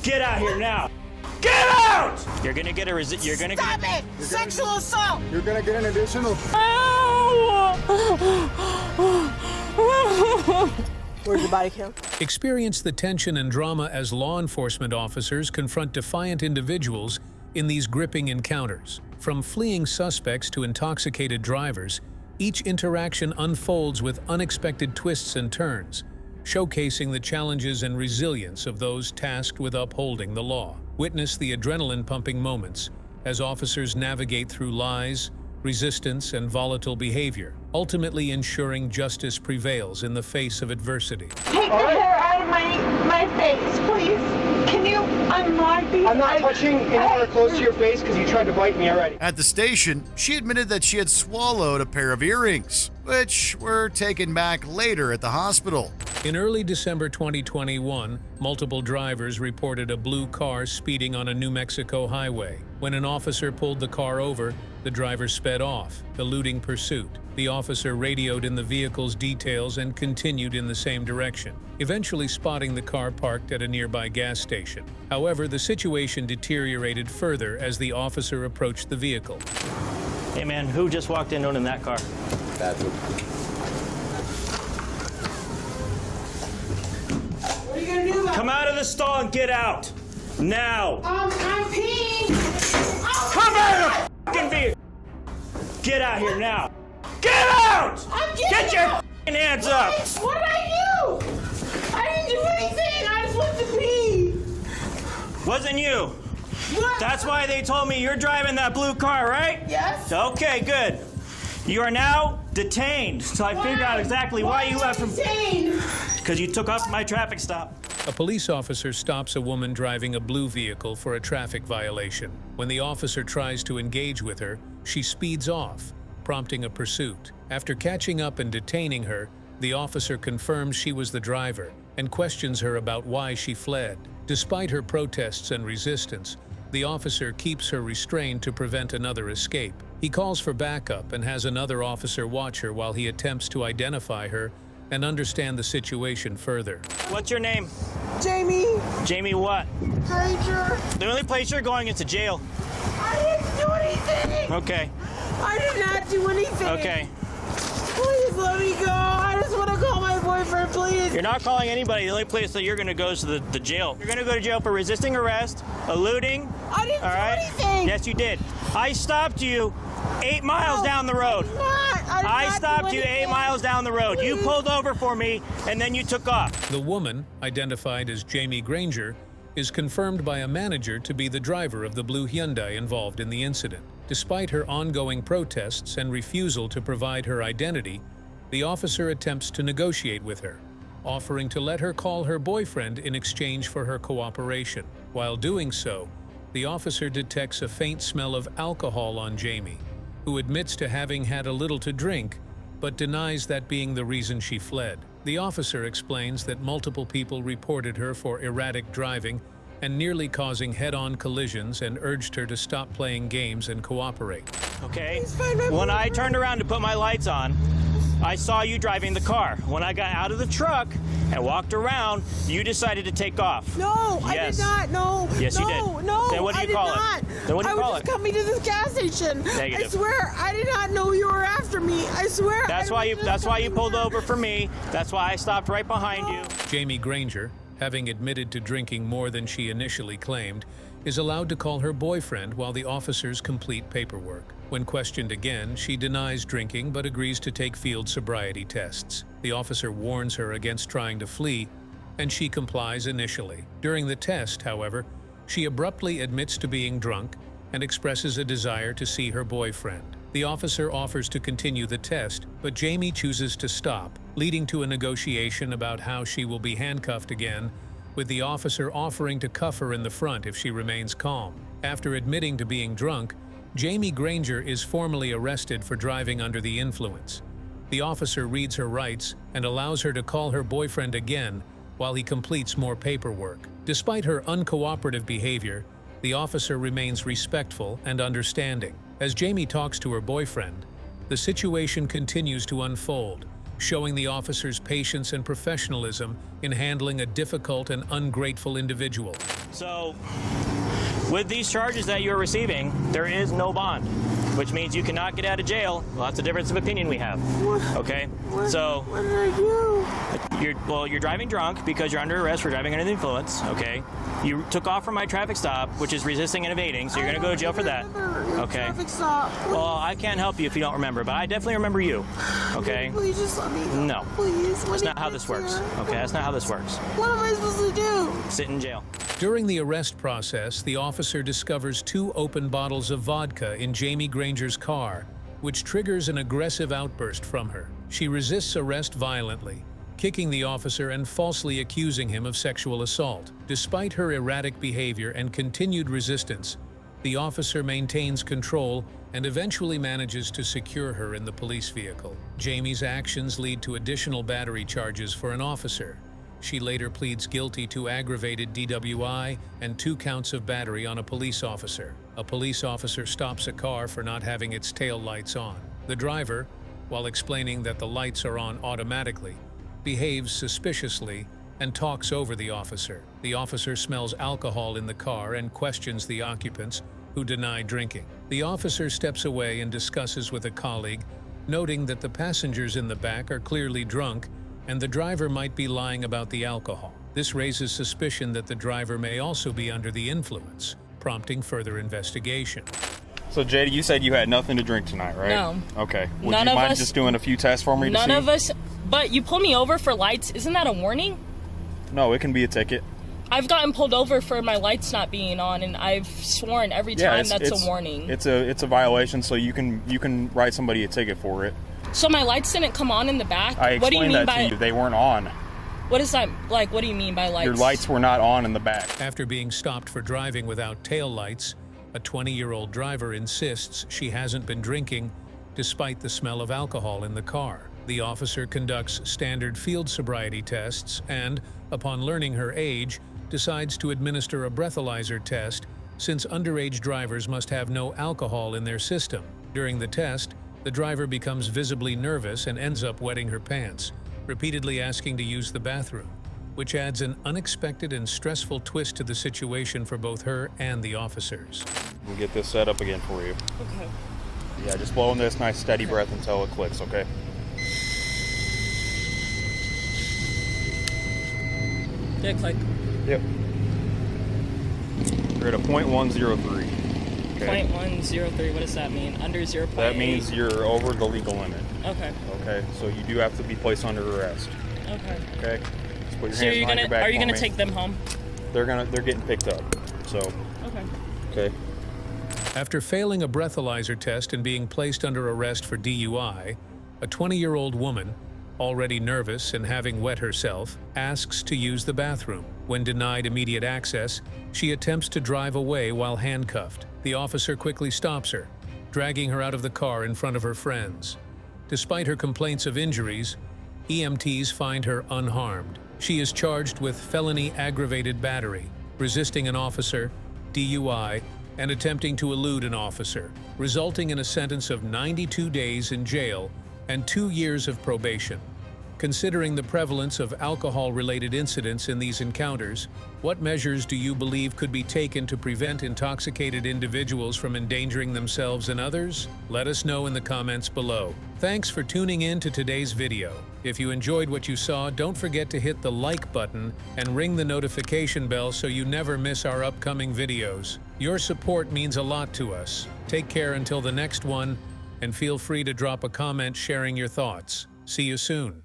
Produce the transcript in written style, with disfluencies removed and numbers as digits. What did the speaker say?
Get out here now. Get out! You're gonna get a Stop it! Sexual assault! You're gonna get an additional. Where's the body cam? Experience the tension and drama as law enforcement officers confront defiant individuals in these gripping encounters. From fleeing suspects to intoxicated drivers, each interaction unfolds with unexpected twists and turns, showcasing the challenges and resilience of those tasked with upholding the law. Witness the adrenaline-pumping moments as officers navigate through lies, resistance, and volatile behavior, ultimately ensuring justice prevails in the face of adversity. Take the hair out of my face, please. Can you unlock these? I'm not touching anywhere close to your face because you tried to bite me already. At the station, she admitted that she had swallowed a pair of earrings, which were taken back later at the hospital. In early December 2021, multiple drivers reported a blue car speeding on a New Mexico highway. When an officer pulled the car over, the driver sped off, eluding pursuit. The officer radioed in the vehicle's details and continued in the same direction, eventually spotting the car parked at a nearby gas station. However, the situation deteriorated further as the officer approached the vehicle. Hey man, who just walked in in that car? Bathroom. What are you gonna do about it? Come out of the stall and get out. Now. I'm peeing! Oh, Come out of the fucking vehicle. Get out here now. Get out! I'm Get getting your out! fucking hands up. What did I do? I didn't do anything! I just went to pee! Wasn't you. What? That's why they told me you're driving that blue car, right? Yes. Okay, good. You are now detained. So I figured out exactly why you left from... Because you took off my traffic stop. A police officer stops a woman driving a blue vehicle for a traffic violation. When the officer tries to engage with her, she speeds off, prompting a pursuit. After catching up and detaining her, the officer confirms she was the driver and questions her about why she fled. Despite her protests and resistance, the officer keeps her restrained to prevent another escape. He calls for backup and has another officer watch her while he attempts to identify her and understand the situation further. What's your name? Jamie Jamie what? Granger. The only place you're going is to jail. I didn't do anything! Okay. I did not do anything! Okay. Please let me go! I just want to call my boyfriend, please! You're not calling anybody. The only place that you're going to go is to the jail. You're going to go to jail for resisting arrest, eluding. I didn't All right? do anything! Yes, you did. I stopped you 8 miles down the road. I stopped you 8 miles down the road. You pulled over for me, and then you took off. The woman, identified as Jamie Granger, is confirmed by a manager to be the driver of the blue Hyundai involved in the incident. Despite her ongoing protests and refusal to provide her identity, the officer attempts to negotiate with her, offering to let her call her boyfriend in exchange for her cooperation. While doing so, the officer detects a faint smell of alcohol on Jamie, who admits to having had a little to drink, but denies that being the reason she fled. The officer explains that multiple people reported her for erratic driving and nearly causing head-on collisions and urged her to stop playing games and cooperate. Okay? When I turned around to put my lights on, I saw you driving the car. When I got out of the truck and walked around, you decided to take off. No, Yes. I did not. No. Yes, no, you did. No, Then what do you I call did it? not. Then what do you call I was it? just coming to this gas station. Negative. I swear, I did not know you were after me. I swear. That's why you pulled over for me. That's why I stopped right behind you. Jamie Granger, having admitted to drinking more than she initially claimed, is allowed to call her boyfriend while the officers complete paperwork. When questioned again, she denies drinking but agrees to take field sobriety tests. The officer warns her against trying to flee, and she complies initially. During the test, however, she abruptly admits to being drunk and expresses a desire to see her boyfriend. The officer offers to continue the test, but Jamie chooses to stop, leading to a negotiation about how she will be handcuffed again, with the officer offering to cuff her in the front if she remains calm. After admitting to being drunk, Jamie Granger is formally arrested for driving under the influence. The officer reads her rights and allows her to call her boyfriend again while he completes more paperwork. Despite her uncooperative behavior, the officer remains respectful and understanding. As Jamie talks to her boyfriend, the situation continues to unfold, showing the officer's patience and professionalism in handling a difficult and ungrateful individual. So, with these charges that you're receiving, there is no bond, which means you cannot get out of jail. Well, that's a difference of opinion we have. Okay? So, What did I do? you're driving drunk because you're under arrest for driving under the influence. Okay? You took off from my traffic stop, which is resisting and evading, so you're going to go to jail for that. Okay? Traffic stop. Well, I can't help you if you don't remember, but I definitely remember you. Okay? Please just let me go. No. Please. That's not how this works. Okay? That's not how this works. What am I supposed to do? Sit in jail. During the arrest process, the officer discovers 2 open bottles of vodka in Jamie Granger's car, which triggers an aggressive outburst from her. She resists arrest violently, kicking the officer and falsely accusing him of sexual assault. Despite her erratic behavior and continued resistance, the officer maintains control and eventually manages to secure her in the police vehicle. Jamie's actions lead to additional battery charges for an officer. She later pleads guilty to aggravated DWI and 2 counts of battery on a police officer. A police officer stops a car for not having its tail lights on. The driver, while explaining that the lights are on automatically, behaves suspiciously and talks over the officer. The officer smells alcohol in the car and questions the occupants, who deny drinking. The officer steps away and discusses with a colleague, noting that the passengers in the back are clearly drunk and the driver might be lying about the alcohol. This raises suspicion that the driver may also be under the influence, prompting further investigation. So, Jada, you said you had nothing to drink tonight, right? No. Okay. Would None you of mind us- just doing a few tests for me to see? None of us, but you pulled me over for lights. Isn't that a warning? No, it can be a ticket. I've gotten pulled over for my lights not being on, and I've sworn every time that's a warning. It's a violation, so you can write somebody a ticket for it. So my lights didn't come on in the back? I What do you explained mean that by, to you. They weren't on. what is that, like, what do you mean by lights? Your lights were not on in the back. After being stopped for driving without tail lights, a 20-year-old driver insists she hasn't been drinking despite the smell of alcohol in the car. The officer conducts standard field sobriety tests and, upon learning her age, decides to administer a breathalyzer test since underage drivers must have no alcohol in their system. During the test, the driver becomes visibly nervous and ends up wetting her pants, repeatedly asking to use the bathroom, which adds an unexpected and stressful twist to the situation for both her and the officers. We'll get this set up again for you. Okay. Yeah, just blow in this nice steady breath until it clicks, okay? Did it click? Yep. You're at a 0.103. Okay. 0.103, what does that mean? Under 0.8? That means you're over the legal limit. Okay. Okay, so you do have to be placed under arrest. Okay. Okay. Just put your So hands behind your back are you for gonna me. take them home? They're getting picked up. So, Okay. okay. After failing a breathalyzer test and being placed under arrest for DUI, a 20-year-old woman, already nervous and having wet herself, asks to use the bathroom. When denied immediate access, she attempts to drive away while handcuffed. The officer quickly stops her, dragging her out of the car in front of her friends. Despite her complaints of injuries, EMTs find her unharmed. She is charged with felony aggravated battery, resisting an officer, DUI, and attempting to elude an officer, resulting in a sentence of 92 days in jail and 2 years of probation. Considering the prevalence of alcohol-related incidents in these encounters, what measures do you believe could be taken to prevent intoxicated individuals from endangering themselves and others? Let us know in the comments below. Thanks for tuning in to today's video. If you enjoyed what you saw, don't forget to hit the like button and ring the notification bell so you never miss our upcoming videos. Your support means a lot to us. Take care until the next one, and feel free to drop a comment sharing your thoughts. See you soon.